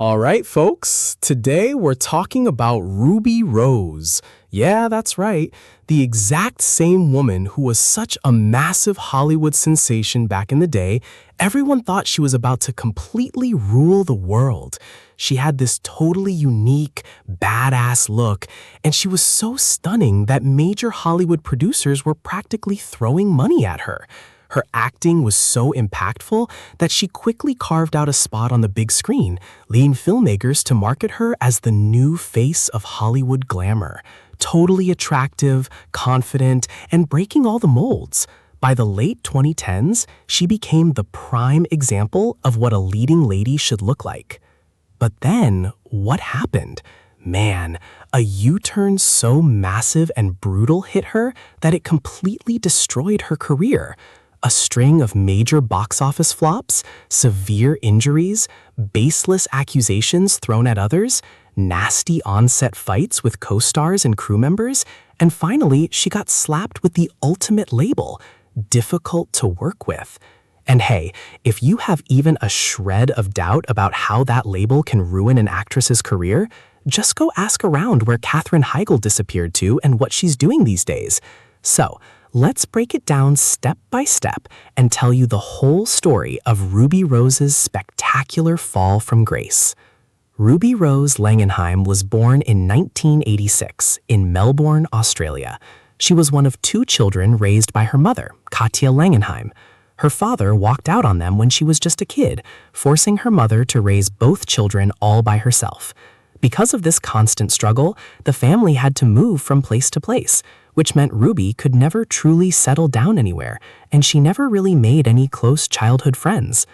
All right, folks, today we're talking about Ruby Rose. Yeah, that's right. The exact same woman who was such a massive Hollywood sensation back in the day, everyone thought she was about to completely rule the world. She had this totally unique, badass look, and she was so stunning that major Hollywood producers were practically throwing money at her. Her acting was so impactful that she quickly carved out a spot on the big screen, leading filmmakers to market her as the new face of Hollywood glamour. Totally attractive, confident, and breaking all the molds. By the late 2010s, she became the prime example of what a leading lady should look like. But then, what happened? Man, a U-turn so massive and brutal hit her that it completely destroyed her career. A string of major box office flops, severe injuries, baseless accusations thrown at others, nasty on-set fights with co-stars and crew members, and finally, she got slapped with the ultimate label, difficult to work with. And hey, if you have even a shred of doubt about how that label can ruin an actress's career, just go ask around where Katherine Heigl disappeared to and what she's doing these days. So, let's break it down step by step and tell you the whole story of Ruby Rose's spectacular fall from grace. Ruby Rose Langenheim was born in 1986 in Melbourne, Australia. She was one of two children raised by her mother, Katja Langenheim. Her father walked out on them when she was just a kid, forcing her mother to raise both children all by herself. Because of this constant struggle, the family had to move from place to place, which meant Ruby could never truly settle down anywhere, and she never really made any close childhood friends.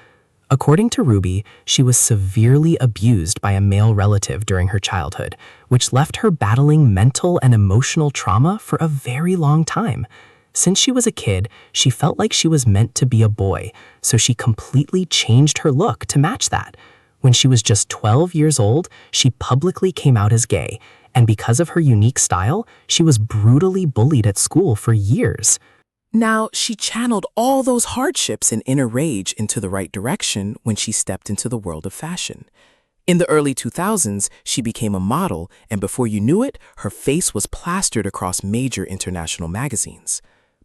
According to Ruby, she was severely abused by a male relative during her childhood, which left her battling mental and emotional trauma for a very long time. Since she was a kid, she felt like she was meant to be a boy, so she completely changed her look to match that. When she was just 12 years old, she publicly came out as gay, and because of her unique style, she was brutally bullied at school for years. Now, she channeled all those hardships and inner rage into the right direction when she stepped into the world of fashion. In the early 2000s, she became a model, and before you knew it, her face was plastered across major international magazines.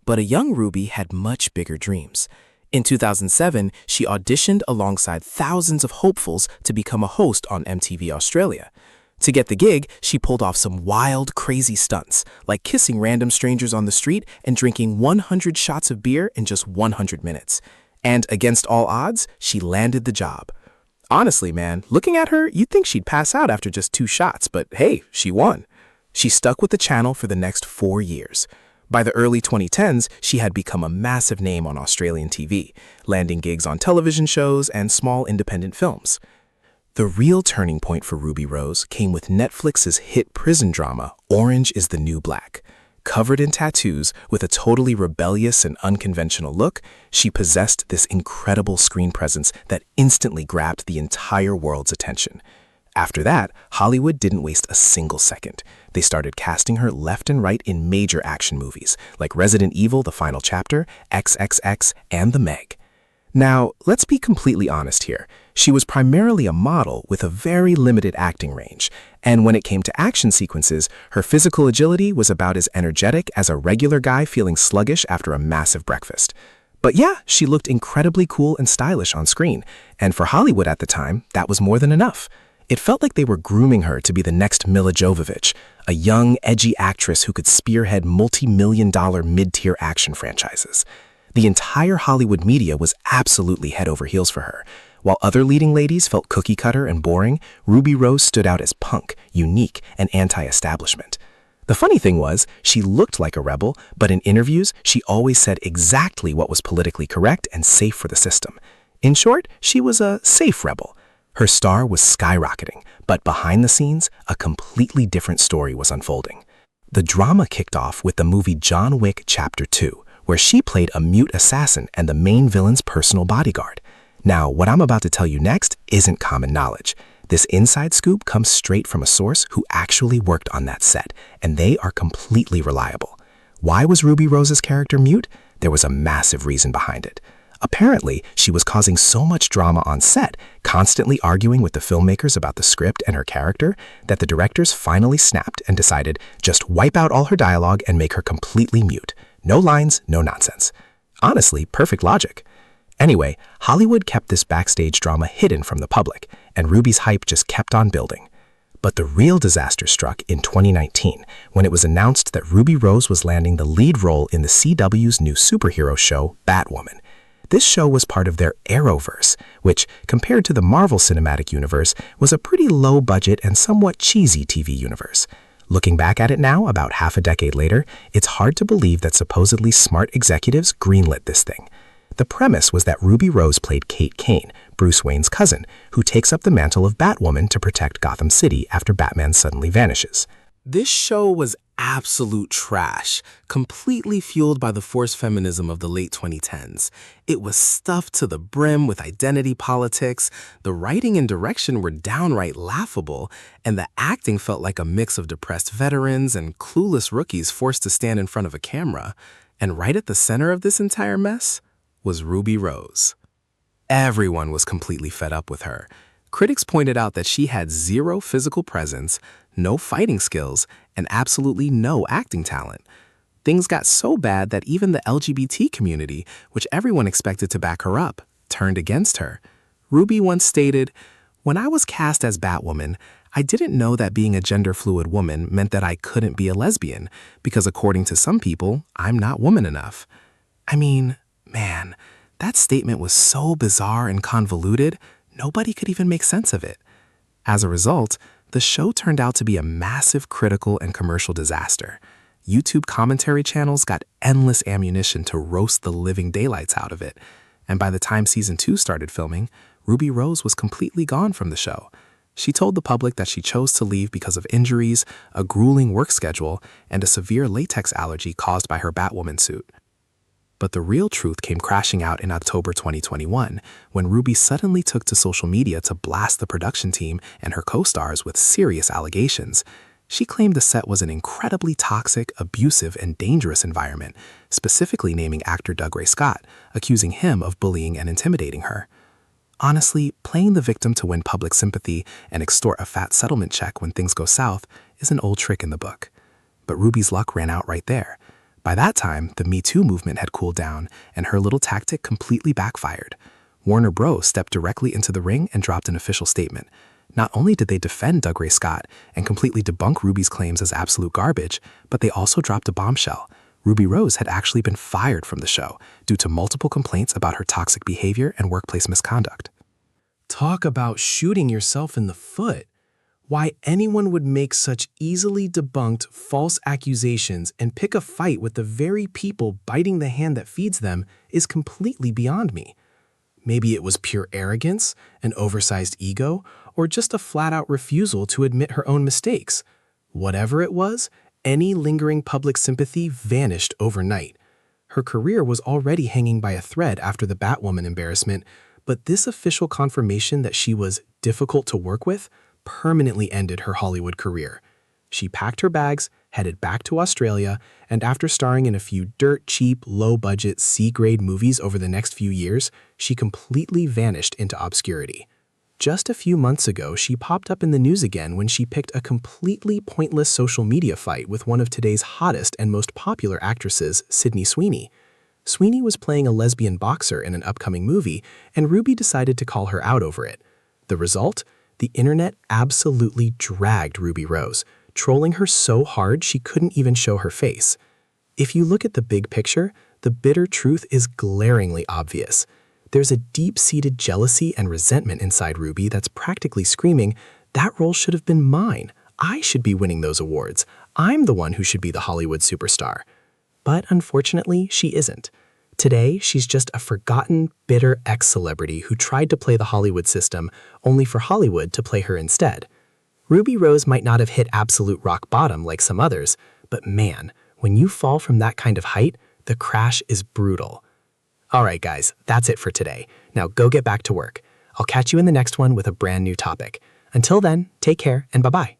But a young Ruby had much bigger dreams. In 2007, she auditioned alongside thousands of hopefuls to become a host on MTV Australia. To get the gig, she pulled off some wild, crazy stunts, like kissing random strangers on the street and drinking 100 shots of beer in just 100 minutes. And against all odds, she landed the job. Honestly, man, looking at her, you'd think she'd pass out after just 2 shots, but hey, she won. She stuck with the channel for the next 4 years. By the early 2010s, she had become a massive name on Australian TV, landing gigs on television shows and small independent films. The real turning point for Ruby Rose came with Netflix's hit prison drama, Orange is the New Black. Covered in tattoos, with a totally rebellious and unconventional look, she possessed this incredible screen presence that instantly grabbed the entire world's attention. After that, Hollywood didn't waste a single second. They started casting her left and right in major action movies, like Resident Evil: The Final Chapter, XXX, and The Meg. Now, let's be completely honest here. She was primarily a model with a very limited acting range, and when it came to action sequences, her physical agility was about as energetic as a regular guy feeling sluggish after a massive breakfast. But yeah, she looked incredibly cool and stylish on screen, and for Hollywood at the time, that was more than enough. It felt like they were grooming her to be the next Mila Jovovich, a young, edgy actress who could spearhead multi-million-dollar mid-tier action franchises. The entire Hollywood media was absolutely head over heels for her. While other leading ladies felt cookie-cutter and boring, Ruby Rose stood out as punk, unique, and anti-establishment. The funny thing was, she looked like a rebel, but in interviews, she always said exactly what was politically correct and safe for the system. In short, she was a safe rebel. Her star was skyrocketing, but behind the scenes, a completely different story was unfolding. The drama kicked off with the movie John Wick Chapter 2, where she played a mute assassin and the main villain's personal bodyguard. Now, what I'm about to tell you next isn't common knowledge. This inside scoop comes straight from a source who actually worked on that set, and they are completely reliable. Why was Ruby Rose's character mute? There was a massive reason behind it. Apparently, she was causing so much drama on set, constantly arguing with the filmmakers about the script and her character, that the directors finally snapped and decided just wipe out all her dialogue and make her completely mute. No lines, no nonsense. Honestly, perfect logic. Anyway, Hollywood kept this backstage drama hidden from the public, and Ruby's hype just kept on building. But the real disaster struck in 2019, when it was announced that Ruby Rose was landing the lead role in the CW's new superhero show, Batwoman. This show was part of their Arrowverse, which, compared to the Marvel Cinematic Universe, was a pretty low-budget and somewhat cheesy TV universe. Looking back at it now, about half a decade later, it's hard to believe that supposedly smart executives greenlit this thing. The premise was that Ruby Rose played Kate Kane, Bruce Wayne's cousin, who takes up the mantle of Batwoman to protect Gotham City after Batman suddenly vanishes. This show was absolute trash, completely fueled by the forced feminism of the late 2010s. It was stuffed to the brim with identity politics, the writing and direction were downright laughable, and the acting felt like a mix of depressed veterans and clueless rookies forced to stand in front of a camera. And right at the center of this entire mess was Ruby Rose. Everyone was completely fed up with her. Critics pointed out that she had zero physical presence, no fighting skills, and absolutely no acting talent. Things got so bad that even the LGBT community, which everyone expected to back her up, turned against her. Ruby once stated, "When I was cast as Batwoman, I didn't know that being a gender-fluid woman meant that I couldn't be a lesbian, because according to some people, I'm not woman enough." I mean, man, that statement was so bizarre and convoluted, nobody could even make sense of it. As a result, the show turned out to be a massive critical and commercial disaster. YouTube commentary channels got endless ammunition to roast the living daylights out of it, and by the time season 2 started filming, Ruby Rose was completely gone from the show. She told the public that she chose to leave because of injuries, a grueling work schedule, and a severe latex allergy caused by her Batwoman suit. But the real truth came crashing out in October 2021, when Ruby suddenly took to social media to blast the production team and her co-stars with serious allegations. She claimed the set was an incredibly toxic, abusive, and dangerous environment, specifically naming actor Doug Ray Scott, accusing him of bullying and intimidating her. Honestly, playing the victim to win public sympathy and extort a fat settlement check when things go south is an old trick in the book. But Ruby's luck ran out right there. By that time, the Me Too movement had cooled down, and her little tactic completely backfired. Warner Bros. Stepped directly into the ring and dropped an official statement. Not only did they defend Doug Ray Scott and completely debunk Ruby's claims as absolute garbage, but they also dropped a bombshell. Ruby Rose had actually been fired from the show due to multiple complaints about her toxic behavior and workplace misconduct. Talk about shooting yourself in the foot. Why anyone would make such easily debunked false accusations and pick a fight with the very people biting the hand that feeds them is completely beyond me. Maybe it was pure arrogance, an oversized ego, or just a flat-out refusal to admit her own mistakes. Whatever it was, any lingering public sympathy vanished overnight. Her career was already hanging by a thread after the Batwoman embarrassment, but this official confirmation that she was difficult to work with permanently ended her Hollywood career. She packed her bags, headed back to Australia, and after starring in a few dirt-cheap, low-budget, C-grade movies over the next few years, she completely vanished into obscurity. Just a few months ago, she popped up in the news again when she picked a completely pointless social media fight with one of today's hottest and most popular actresses, Sydney Sweeney. Sweeney was playing a lesbian boxer in an upcoming movie, and Ruby decided to call her out over it. The result? The internet absolutely dragged Ruby Rose, trolling her so hard she couldn't even show her face. If you look at the big picture, the bitter truth is glaringly obvious. There's a deep-seated jealousy and resentment inside Ruby that's practically screaming, "That role should have been mine. I should be winning those awards. I'm the one who should be the Hollywood superstar." But unfortunately, she isn't. Today, she's just a forgotten, bitter ex-celebrity who tried to play the Hollywood system, only for Hollywood to play her instead. Ruby Rose might not have hit absolute rock bottom like some others, but man, when you fall from that kind of height, the crash is brutal. All right, guys, that's it for today. Now go get back to work. I'll catch you in the next one with a brand new topic. Until then, take care and bye-bye.